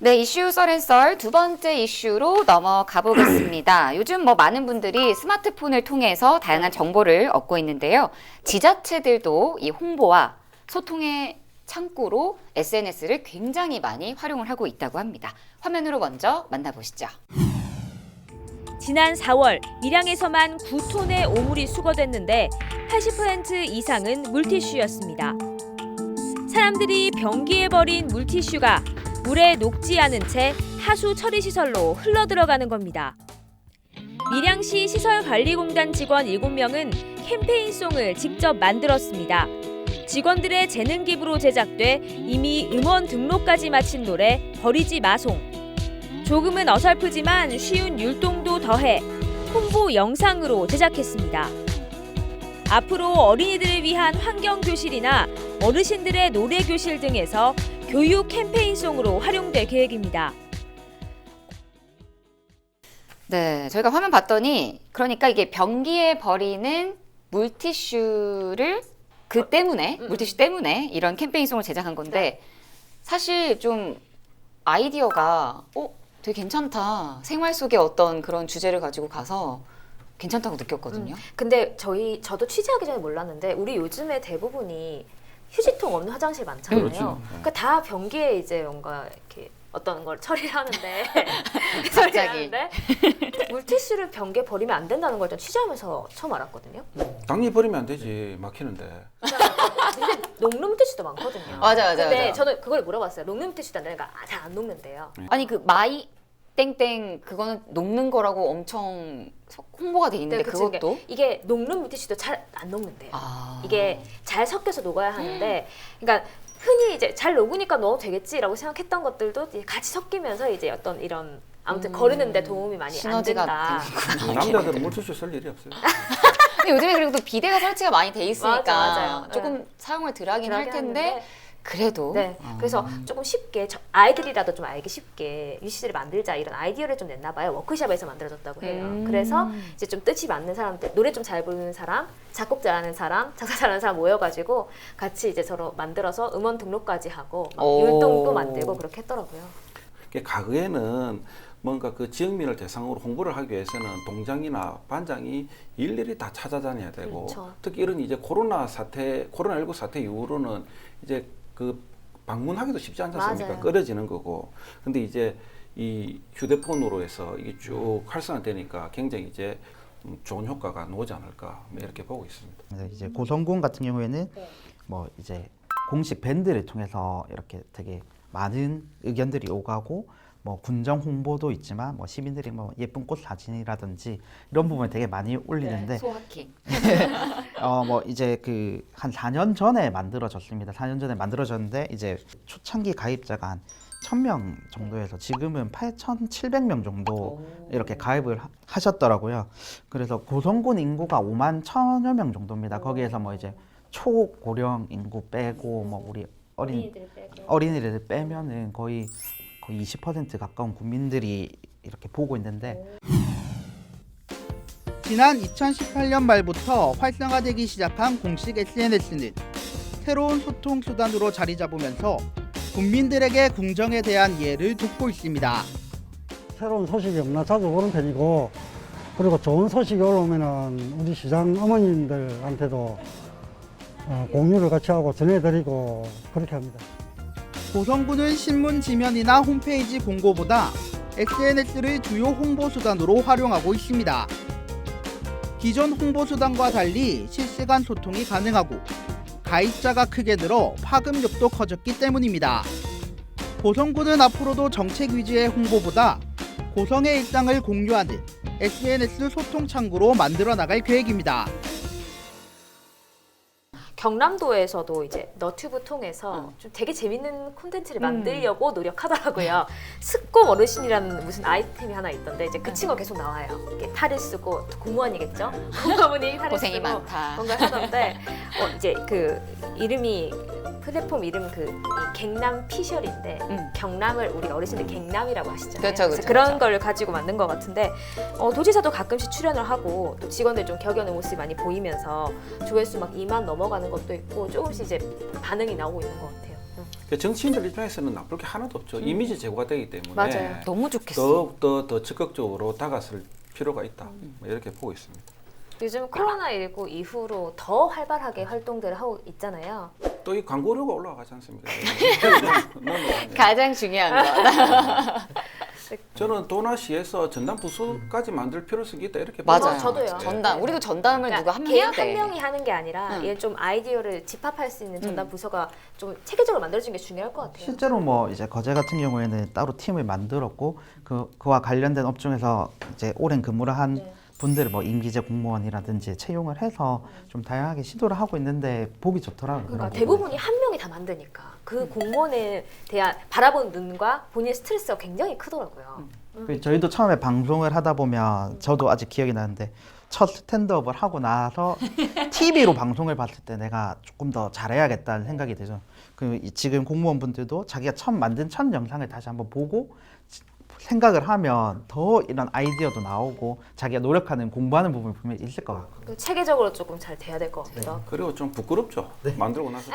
네, 이슈 썰앤썰 두 번째 이슈로 넘어가 보겠습니다. 요즘 많은 분들이 스마트폰을 통해서 다양한 정보를 얻고 있는데요. 지자체들도 이 홍보와 소통의 창구로 SNS를 굉장히 많이 활용을 하고 있다고 합니다. 화면으로 먼저 만나보시죠. 지난 4월 밀양에서만 9톤의 오물이 수거됐는데 80% 이상은 물티슈였습니다. 사람들이 변기에 버린 물티슈가 물에 녹지 않은 채 하수 처리 시설로 흘러들어가는 겁니다. 밀양시 시설관리공단 직원 7명은 캠페인송을 직접 만들었습니다. 직원들의 재능 기부로 제작돼 이미 음원 등록까지 마친 노래 버리지 마송. 조금은 어설프지만 쉬운 율동도 더해 홍보 영상으로 제작했습니다. 앞으로 어린이들을 위한 환경교실이나 어르신들의 노래교실 등에서 교육 캠페인송으로 활용될 계획입니다. 네, 저희가 화면 봤더니 그러니까 이게 변기에 버리는 물티슈를 물티슈 때문에 이런 캠페인송을 제작한 건데 사실 좀 아이디어가 되게 괜찮다. 생활 속의 어떤 그런 주제를 가지고 가서 괜찮다고 느꼈거든요. 근데 저도 취재하기 전에 몰랐는데 우리 요즘에 대부분이 휴지통 없는 화장실 많잖아요. 그렇죠. 그러니까 다 변기에 이제 뭔가 이렇게 어떤 걸 처리를 하는데 갑자기. 물티슈를 변기에 버리면 안 된다는 걸 전 취재하면서 처음 알았거든요. 당연히 버리면 안 되지. 막히는데. 근데 녹는 물티슈도 많거든요. 맞아. 근데 저는 그걸 물어봤어요. 녹는 물티슈도 안 되니까 잘 안 녹는데요. 아니 그 마이 땡땡 그거는 녹는 거라고 엄청 홍보가 돼 있는데 그치, 그것도 이게 녹는 물티슈도 잘 안 녹는데요. 아. 이게 잘 섞여서 녹아야 하는데, 그러니까 흔히 이제 잘 녹으니까 넣어도 되겠지라고 생각했던 것들도 이제 같이 섞이면서 이제 어떤 이런 아무튼 거르는데 도움이 많이 안 시너지가 된다. 되는구나. 남자들은 물티슈 쓸 일이 없어요. 근데 요즘에 그리고 또 비데가 설치가 많이 돼 있으니까 맞아요. 조금 사용을 덜 하긴 할 텐데 하는데, 그래도 네. 그래서 조금 쉽게 아이들이라도 좀 알기 쉽게 유시들을 만들자 이런 아이디어를 좀 냈나 봐요. 워크숍에서 만들어졌다고 해요. 그래서 이제 좀 뜻이 맞는 사람들, 노래 좀 잘 부르는 사람, 작곡 잘하는 사람, 작사 잘하는 사람 모여가지고 같이 이제 서로 만들어서 음원 등록까지 하고 막 오. 율동도 만들고 그렇게 했더라고요. 과거에는 뭔가 그 지역민을 대상으로 홍보를 하기 위해서는 동장이나 반장이 일일이 다 찾아다녀야 되고 그렇죠. 특히 이런 이제 코로나19 사태 이후로는 이제 그 방문하기도 쉽지 않지 않습니까? 맞아요. 끊어지는 거고. 근데 이제 이 휴대폰으로 해서 이게 쭉 활성화되니까 굉장히 이제 좋은 효과가 나오지 않을까 이렇게 보고 있습니다. 그래서 이제 고성군 같은 경우에는 뭐 이제 공식 밴드를 통해서 이렇게 되게 많은 의견들이 오가고 뭐 군정 홍보도 있지만 뭐 시민들이 뭐 예쁜 꽃 사진이라든지 이런 부분을 되게 많이 올리는데 소확행. 뭐 이제 그 한 4년 전에 만들어졌습니다. 4년 전에 만들어졌는데 이제 초창기 가입자가 한 1,000명 정도에서 지금은 8,700명 정도 이렇게 가입을 하셨더라고요. 그래서 고성군 인구가 5만 1,000여 명 정도입니다. 거기에서 뭐 이제 초고령 인구 빼고 뭐 우리 어린이들 빼면은 거의 20% 가까운 국민들이 이렇게 보고 있는데 지난 2018년 말부터 활성화되기 시작한 공식 SNS는 새로운 소통 수단으로 자리 잡으면서 국민들에게 궁정에 대한 이해를 돕고 있습니다. 새로운 소식이 없나 자주 보는 편이고, 그리고 좋은 소식이 올라오면은 우리 시장 어머님들한테도 공유를 같이 하고 전해드리고 그렇게 합니다. 고성군은 신문 지면이나 홈페이지 공고보다 SNS를 주요 홍보 수단으로 활용하고 있습니다. 기존 홍보 수단과 달리 실시간 소통이 가능하고 가입자가 크게 늘어 파급력도 커졌기 때문입니다. 고성군은 앞으로도 정책 위주의 홍보보다 고성의 일상을 공유하는 SNS 소통 창구로 만들어 나갈 계획입니다. 경남도에서도 이제 너튜브 통해서 좀 되게 재밌는 콘텐츠를 만들려고 노력하더라고요. 습고 어르신이라는 무슨 아이템이 하나 있던데 이제 그 친구가 계속 나와요. 이렇게 탈을 쓰고 공무원이겠죠? 공무원이 탈을 고생이 쓰고 많다. 뭔가 하던데 이제 그 이름이 플랫폼 이름 이 갱남 피셜인데 경남을 우리 어르신들 갱남이라고 하시잖아요. 그렇죠, 그래서 그렇죠, 그런 그렇죠. 걸 가지고 만든 것 같은데 도지사도 가끔씩 출연을 하고 또 직원들 좀 격려하는 모습이 많이 보이면서 조회수 막 2만 넘어가는 것도 있고 조금씩 이제 반응이 나오고 있는 것 같아요. 그러니까 정치인들 입장에서는 나쁠 게 하나도 없죠. 이미지 제고가 되기 때문에 맞아요. 너무 좋겠어. 더 적극적으로 다가설 필요가 있다. 뭐 이렇게 보고 있습니다. 요즘 코로나19 이후로 더 활발하게 활동들을 하고 있잖아요. 또 이 광고료가 올라가지 않습니까? 가장 중요한 거. 저는 도나시에서 전담 부서까지 만들 필요성이 있다 이렇게 맞아요. 봐요. 저도요. 예. 전담. 우리도 전담을 누가 한 명 개인 해야 돼. 한 명이 하는 게 아니라 응. 얘 좀 아이디어를 집합할 수 있는 전담 부서가 좀 체계적으로 만들어지는 게 중요할 것 같아요. 실제로 뭐 이제 거제 같은 경우에는 따로 팀을 만들었고 그와 관련된 업종에서 이제 오랜 근무를 한 분들을 뭐 임기제 공무원이라든지 채용을 해서 좀 다양하게 시도를 하고 있는데 보기 좋더라고요. 그러니까 그런 대부분이 한 명이 다 만드니까 그 공무원에 대한 바라보는 눈과 본인의 스트레스가 굉장히 크더라고요. 저희도 처음에 방송을 하다 보면 저도 아직 기억이 나는데 첫 스탠드업을 하고 나서 TV로 방송을 봤을 때 내가 조금 더 잘해야겠다는 생각이 되죠. 지금 공무원분들도 자기가 처음 만든 첫 영상을 다시 한번 보고 생각을 하면 더 이런 아이디어도 나오고 자기가 노력하는 공부하는 부분이 분명히 있을 것 같고. 그 체계적으로 조금 잘 돼야 될 것 같기도 하고. 그리고 좀 부끄럽죠. 만들고 나서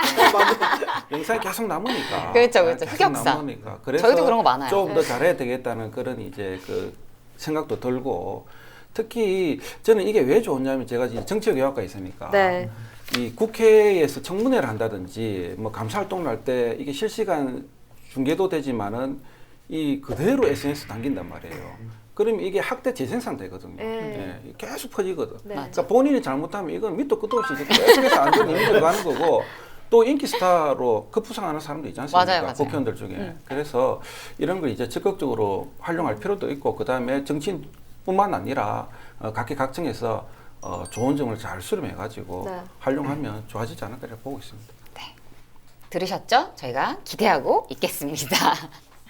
영상이 계속 남으니까. 그렇죠, 그렇죠. 계속 흑역사. 남으니까. 그래서 저희도 그런 거 많아요. 좀 더 잘해야 되겠다는 그런 이제 그 생각도 들고 특히 저는 이게 왜 좋냐면 제가 이제 정치교육학과 있으니까 네. 이 국회에서 청문회를 한다든지 뭐 감사 활동을 할 때 이게 실시간 중계도 되지만은 이 그대로 SNS 당긴단 말이에요. 그러면 이게 학대 재생산 되거든요. 네. 예, 계속 퍼지거든. 네. 그러니까 본인이 잘못하면 이건 밑도 끝도 없이 계속해서 안 좋은 이미지로 가는 거고 또 인기 스타로 급부상하는 사람도 있지 않습니까? 맞아요, 맞아요. 국회의원들 중에. 그래서 이런 걸 이제 적극적으로 활용할 필요도 있고 그다음에 정치인뿐만 아니라 각계각층에서 좋은 점을 잘 수렴해가지고 네. 활용하면 좋아지지 않을까 이렇게 보고 있습니다. 들으셨죠? 저희가 기대하고 있겠습니다.